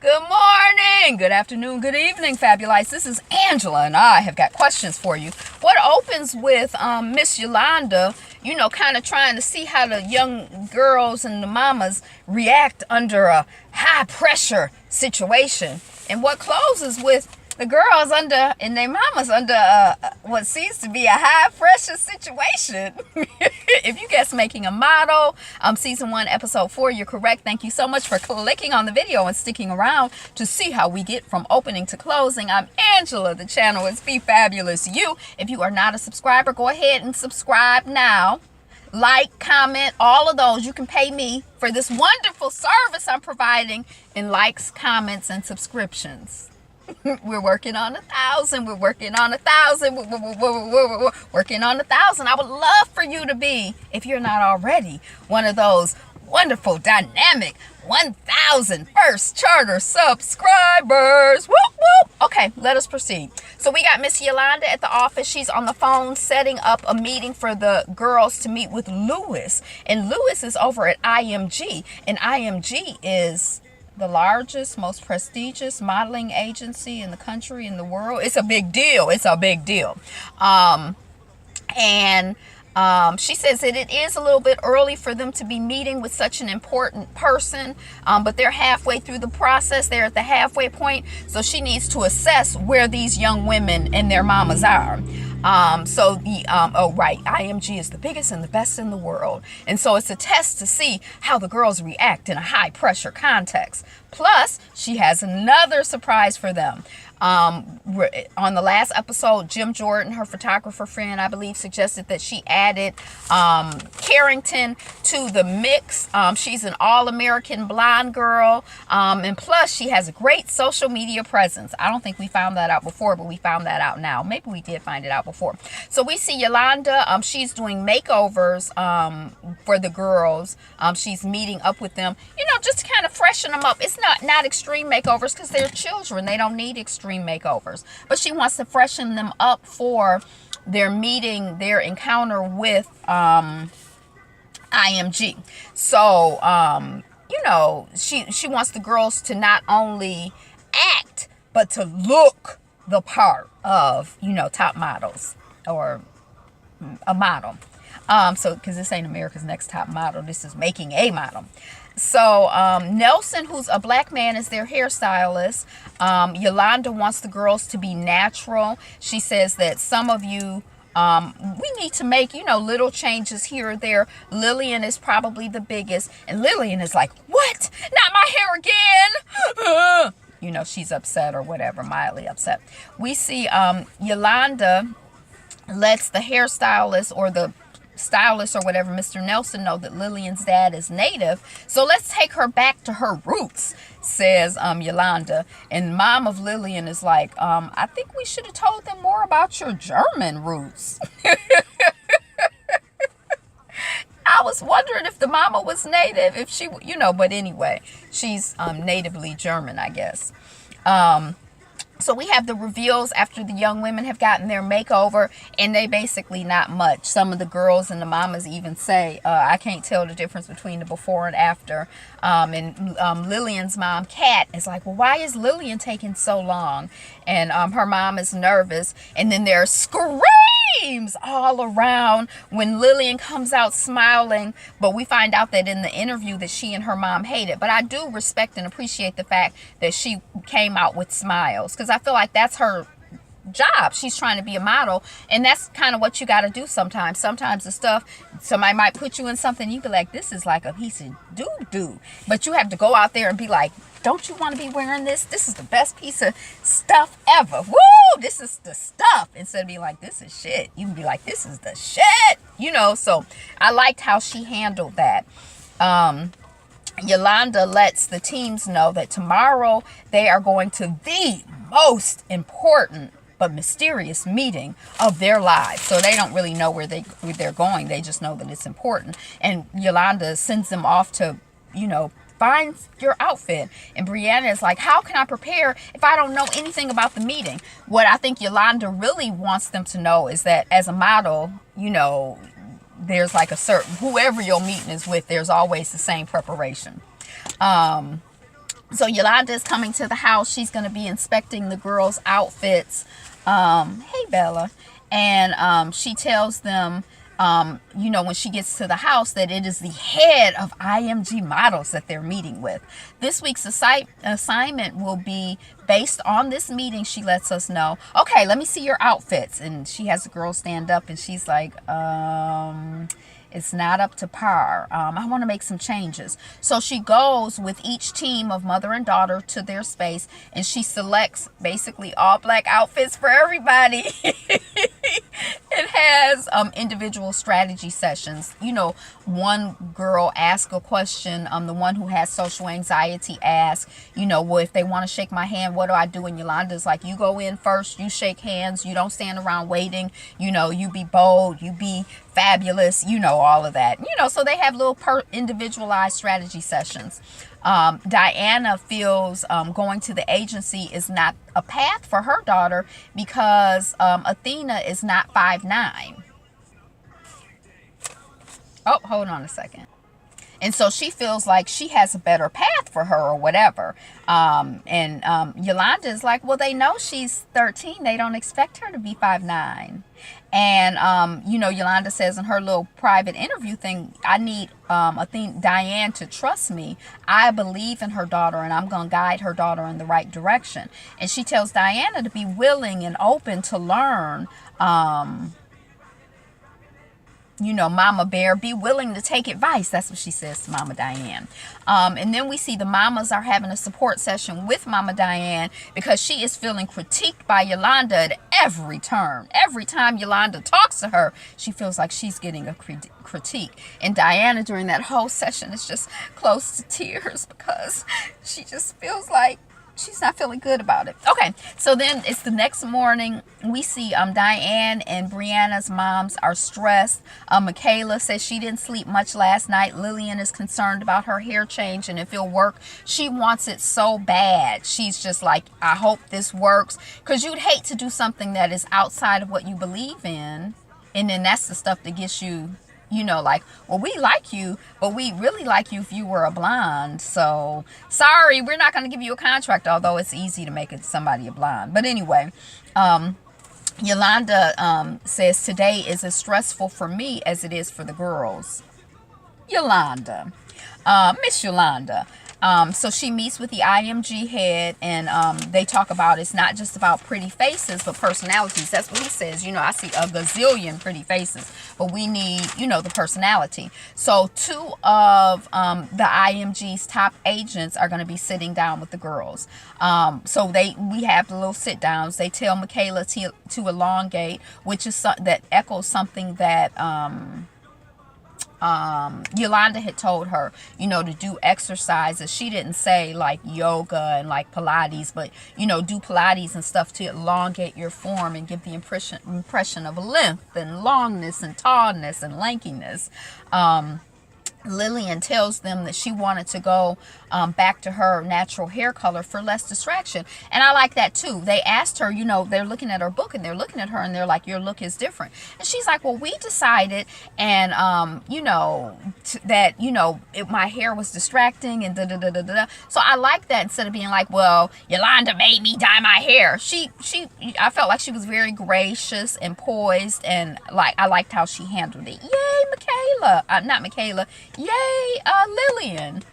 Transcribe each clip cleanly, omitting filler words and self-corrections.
Good morning, good afternoon, good evening, Fabulites. This is Angela, and I have got questions for you. What opens with Miss Yolanda, kind of trying to see how the young girls and the mamas react under a high pressure situation, and what closes with the girls under and their mamas under what seems to be a high pressure situation. If you guess making a model, season 1, episode 4, you're correct. Thank you so much for clicking on the video and sticking around to see how we get from opening to closing. I'm Angela. The channel is Be Fabulous You. If you are not a subscriber, go ahead and subscribe now. Like, comment, all of those. You can pay me for this wonderful service I'm providing in likes, comments, and subscriptions. We're working on 1,000. We're working on 1,000. We're working on 1,000. I would love for you to be, if you're not already, one of those wonderful, dynamic 1,000 first charter subscribers. Whoop, whoop. Okay, let us proceed. So we got Miss Yolanda at the office. She's on the phone setting up a meeting for the girls to meet with Lewis. And Lewis is over at IMG. And IMG is the largest, most prestigious modeling agency in the country, in the world. It's a big deal. It's a big deal. She says that it is a little bit early for them to be meeting with such an important person, but they're halfway through the process. They're at the halfway point, so she needs to assess where these young women and their mamas are. IMG is the biggest and the best in the world. And so it's a test to see how the girls react in a high pressure context. Plus, she has another surprise for them. On the last episode, Jim Jordan, her photographer friend, I believe, suggested that she added Carrington to the mix. She's an all-American blonde girl, and plus she has a great social media presence. I don't think we found that out before, but we found that out now. Maybe we did find it out before. So we see Yolanda. She's doing makeovers for the girls. She's meeting up with them, just to kind of freshen them up. It's not extreme makeovers because they're children. They don't need extreme makeovers, but she wants to freshen them up for their meeting, their encounter with IMG. So she wants the girls to not only act but to look the part of top models or a model. So because this ain't America's Next Top Model, this is Making a Model. So Nelson, who's a black man, is their hairstylist. Yolanda wants the girls to be natural. She says that some of you, we need to make, little changes here or there. Lillian is probably the biggest. And Lillian is like, what? Not my hair again? She's upset or whatever, mildly upset. We see Yolanda lets the hairstylist or the stylist or whatever, Mr. Nelson, know that Lillian's dad is native. So let's take her back to her roots, says Yolanda. And mom of Lillian is like, I think we should have told them more about your German roots. I was wondering if the mama was native, if she, but anyway, she's natively German, I guess. So we have the reveals after the young women have gotten their makeover, and they basically not much. Some of the girls and the mamas even say, I can't tell the difference between the before and after. Lillian's mom, Kat, is like, well, why is Lillian taking so long? And her mom is nervous. And then there's screams all around when Lillian comes out smiling. But we find out that in the interview that she and her mom hate it. But I do respect and appreciate the fact that she came out with smiles, because I feel like that's her job. She's trying to be a model, and that's kind of what you got to do sometimes. Sometimes the stuff, somebody might put you in something, you be like, this is like a piece of doo-doo, but you have to go out there and be like, don't you want to be wearing this? This is the best piece of stuff ever. Woo! This is the stuff. Instead of being like, this is shit, you can be like, this is the shit. So I liked how she handled that. Yolanda lets the teams know that tomorrow they are going to the most important but mysterious meeting of their lives. So they don't really know where they're going. They just know that it's important. And Yolanda sends them off to, find your outfit. And Brianna is like, how can I prepare if I don't know anything about the meeting? What I think Yolanda really wants them to know is that as a model, there's like a certain, whoever your meeting is with, there's always the same preparation. So Yolanda is coming to the house. She's going to be inspecting the girls' outfits. Hey, Bella. And she tells them, when she gets to the house, that it is the head of IMG models that they're meeting with. This week's assignment will be based on this meeting. She lets us know, okay, let me see your outfits. And she has the girl stand up and she's like, it's not up to par. I want to make some changes. So she goes with each team of mother and daughter to their space, and she selects basically all black outfits for everybody. It has individual strategy sessions. One girl asks a question. The one who has social anxiety asks, well, if they want to shake my hand, what do I do? And Yolanda's like, you go in first, you shake hands, you don't stand around waiting, you be bold, you be fabulous, all of that. So they have little individualized strategy sessions. Diana feels going to the agency is not a path for her daughter because Athena is not 5'9". Oh, hold on a second. And so she feels like she has a better path for her or whatever. And Yolanda is like, well, they know she's 13. They don't expect her to be 5'9". And, Yolanda says in her little private interview thing, I need Diane to trust me. I believe in her daughter and I'm going to guide her daughter in the right direction. And she tells Diana to be willing and open to learn. Mama Bear, be willing to take advice. That's what she says to Mama Diane. And then we see the mamas are having a support session with Mama Diane because she is feeling critiqued by Yolanda at every turn. Every time Yolanda talks to her, she feels like she's getting a critique. And Diana during that whole session is just close to tears because she just feels like she's not feeling good about it. Okay, so then it's the next morning. We see Diane and Brianna's moms are stressed. Michaela says she didn't sleep much last night. Lillian is concerned about her hair change and if it'll work. She wants it so bad. She's just like, I hope this works. Because you'd hate to do something that is outside of what you believe in. And then that's the stuff that gets you, like, well, we like you, but we really like you if you were a blonde. So, sorry, we're not going to give you a contract, although it's easy to make somebody a blonde. But anyway, Yolanda says, today is as stressful for me as it is for the girls. Yolanda. Miss Yolanda. So she meets with the IMG head and they talk about it's not just about pretty faces but personalities. That's what he says. I see a gazillion pretty faces, but we need, the personality. So 2 of the IMG's top agents are going to be sitting down with the girls. So we have the little sit downs. They tell Michaela to elongate, which is that echoes something that Yolanda had told her, to do exercises. She didn't say like yoga and like Pilates, but, do Pilates and stuff to elongate your form and give the impression of length and longness and tallness and lankiness. Lillian tells them that she wanted to go back to her natural hair color for less distraction. And I like that too. They asked her, they're looking at her book and they're looking at her and they're like, your look is different. And she's like, well, we decided and, that, my hair was distracting and da-da-da-da-da. So I like that instead of being like, well, Yolanda made me dye my hair. I felt like she was very gracious and poised and like, I liked how she handled it. Yay, Michaela. Not Michaela. Yay, Lillian.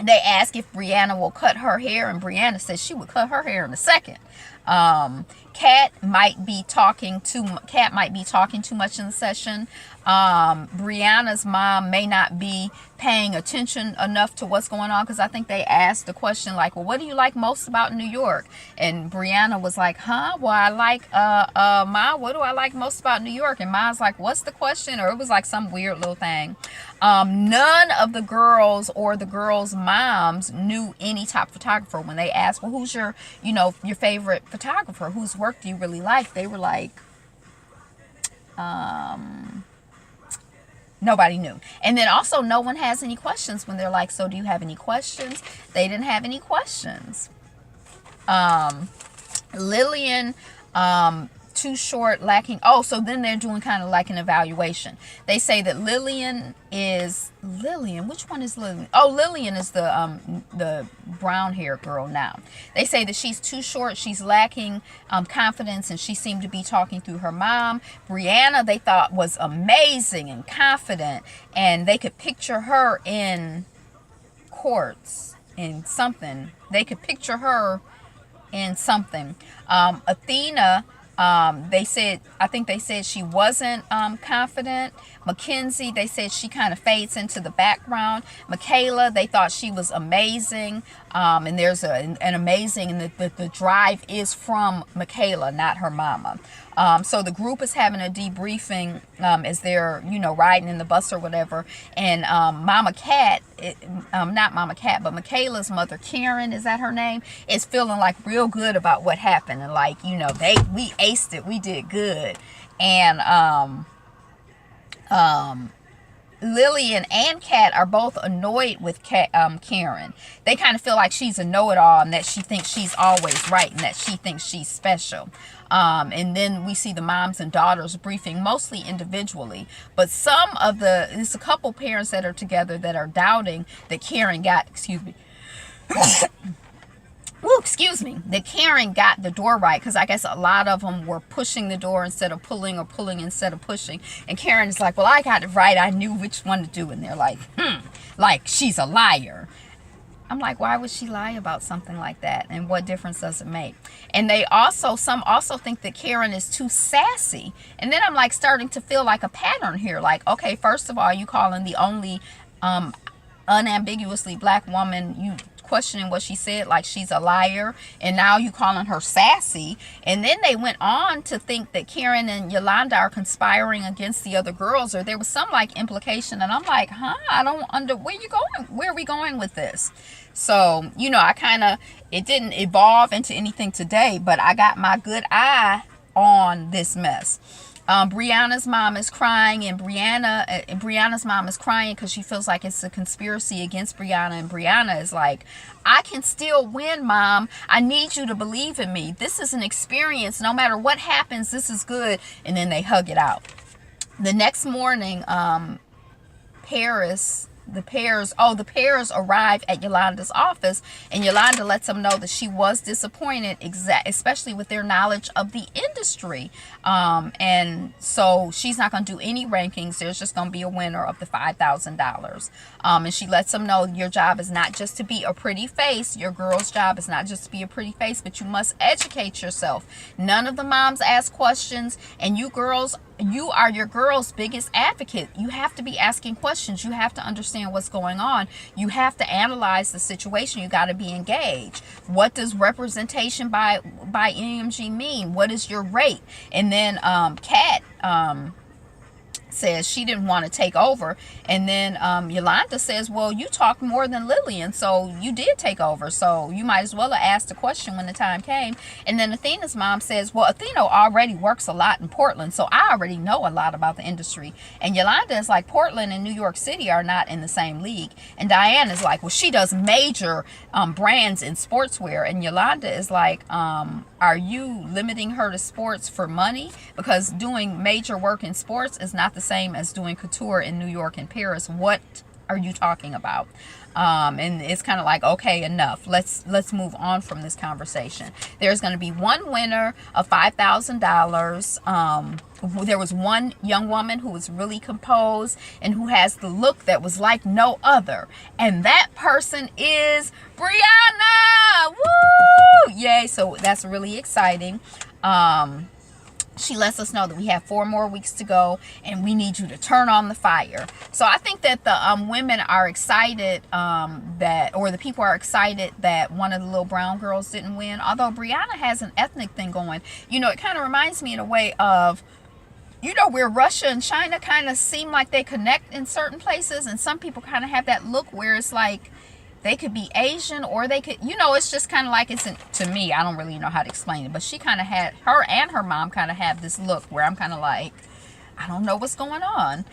They ask if Brianna will cut her hair, and Brianna says she would cut her hair in a second. Kat might be talking too much in the session. Brianna's mom may not be paying attention enough to what's going on because I think they asked the question like, well, what do you like most about New York? And Brianna was like, well, I like Ma, what do I like most about New York? And Ma's like, what's the question? Or it was like some weird little thing. None of the girls or the girls' moms knew any top photographer. When they asked, well, who's your favorite photographer? Whose work do you really like? They were like, nobody knew. And then also no one has any questions when they're like, so do you have any questions? They didn't have any questions. Lillian too short, lacking. Oh, so then they're doing kind of like an evaluation. They say that Lillian, which one is Lillian? Oh, Lillian is the brown hair girl now. They say that she's too short, she's lacking confidence, and she seemed to be talking through her mom. Brianna, they thought, was amazing and confident, and they could picture her in courts in something. They could picture her in something. Athena, I think they said she wasn't confident. Mackenzie, they said she kind of fades into the background. Michaela, they thought she was amazing. And there's an amazing, and the drive is from Michaela, not her mama. So the group is having a debriefing as they're, riding in the bus or whatever. And Mama Cat, not Mama Cat, but Michaela's mother, Karen, is that her name, is feeling like real good about what happened. And like, we aced it. We did good. And Lillian and Kat are both annoyed with Karen. They kind of feel like she's a know-it-all and that she thinks she's always right and that she thinks she's special. And then we see the moms and daughters briefing mostly individually. But there's a couple parents that are together that are doubting that Karen got, that Karen got the door right, because I guess a lot of them were pushing the door instead of pulling, or pulling instead of pushing. And Karen is like, well, I got it right. I knew which one to do. And they're like, like she's a liar. I'm like, why would she lie about something like that? And what difference does it make? And some also think that Karen is too sassy. And then I'm like starting to feel like a pattern here. Like, okay, first of all, you calling the only unambiguously black woman, you questioning what she said like she's a liar, and now you calling her sassy. And then they went on to think that Karen and Yolanda are conspiring against the other girls, or there was some like implication, and I'm like, I don't where you going, where are we going with this? So it didn't evolve into anything today, but I got my good eye on this mess. Brianna's mom is crying, and Brianna's mom is crying because she feels like it's a conspiracy against Brianna, and Brianna is like, I can still win, Mom. I need you to believe in me. This is an experience. No matter what happens, this is good. And then they hug it out. The next morning, the pairs arrive at Yolanda's office, and Yolanda lets them know that she was disappointed, especially with their knowledge of the industry. And so she's not going to do any rankings. There's just going to be a winner of the $5,000. And she lets them know your job is not just to be a pretty face. Your girl's job is not just to be a pretty face, but you must educate yourself. None of the moms ask questions, and you are your girl's biggest advocate. You have to be asking questions. You have to understand what's going on. You have to analyze the situation. You got to be engaged. What does representation by EMG mean? What is your rate? And then Kat says she didn't want to take over, and then Yolanda says, well, you talked more than Lillian, so you did take over, so you might as well have asked a question when the time came. And then Athena's mom says, well, Athena already works a lot in Portland, so I already know a lot about the industry. And Yolanda is like, Portland and New York City are not in the same league. And Diane is like, well, she does major brands in sportswear. And Yolanda is like, are you limiting her to sports for money? Because doing major work in sports is not the same as doing couture in New York and Paris. What are you talking about? And it's kind of like, okay, enough. Let's move on from this conversation. There's going to be one winner of $5,000. There was one young woman who was really composed and who has the look that was like no other. And that person is Brianna. Woo! Yay. So that's really exciting. She lets us know that we have 4 more weeks to go, and we need you to turn on the fire. So I think that the women are excited the people are excited that one of the little brown girls didn't win. Although Brianna has an ethnic thing going. It kind of reminds me in a way of, where Russia and China kind of seem like they connect in certain places, and some people kind of have that look where it's like they could be Asian, or they could, it's just kind of like, to me, I don't really know how to explain it, but she kind of her and her mom kind of have this look where I'm kind of like, I don't know what's going on.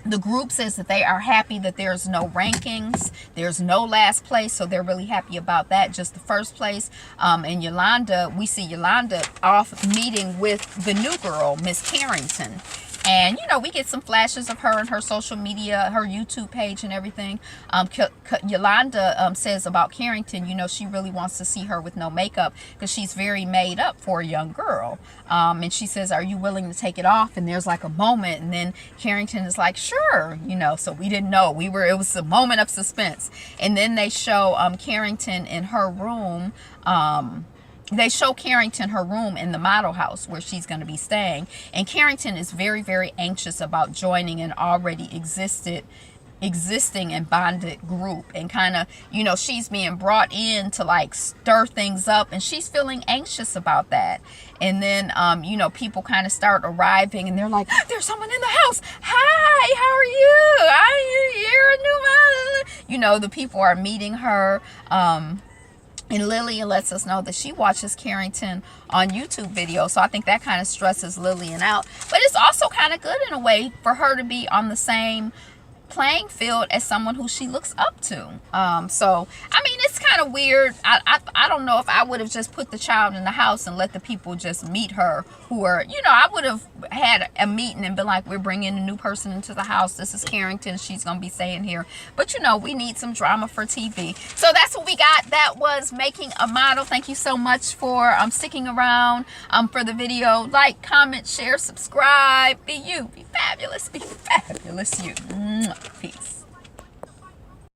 The group says that they are happy that there's no rankings, there's no last place, so they're really happy about that, just the first place. And Yolanda, we see Yolanda off meeting with the new girl, Miss Carrington. And, you know, we get some flashes of her and her social media, her YouTube page and everything. Yolanda says about Carrington, you know, she really wants to see her with no makeup because she's very made up for a young girl. And she says, are you willing to take it off? And there's like a moment. And then Carrington is like, sure, you know, so we didn't know. It was a moment of suspense. And then they show Carrington in her room. They show Carrington her room in the model house where she's going to be staying. And Carrington is very, very anxious about joining an already existing and bonded group. And kind of, you know, she's being brought in to like stir things up. And she's feeling anxious about that. And then, you know, people kind of start arriving and they're like, there's someone in the house. Hi, how are you? You're a new model. You know, the people are meeting her. And Lillian lets us know that she watches Carrington on YouTube videos. So I think that kind of stresses Lillian out. But it's also kind of good in a way for her to be on the same playing field as someone who she looks up to. So, I mean, it's kind of weird. I don't know if I would have just put the child in the house and let the people just meet her who are, you know, I would have had a meeting and been like, we're bringing a new person into the house. This is Carrington. She's going to be staying here. But, you know, we need some drama for TV. So that's what we got. That was Making a Model. Thank you so much for sticking around for the video. Like, comment, share, subscribe. Be you. Be fabulous. Be fabulous you. Peace.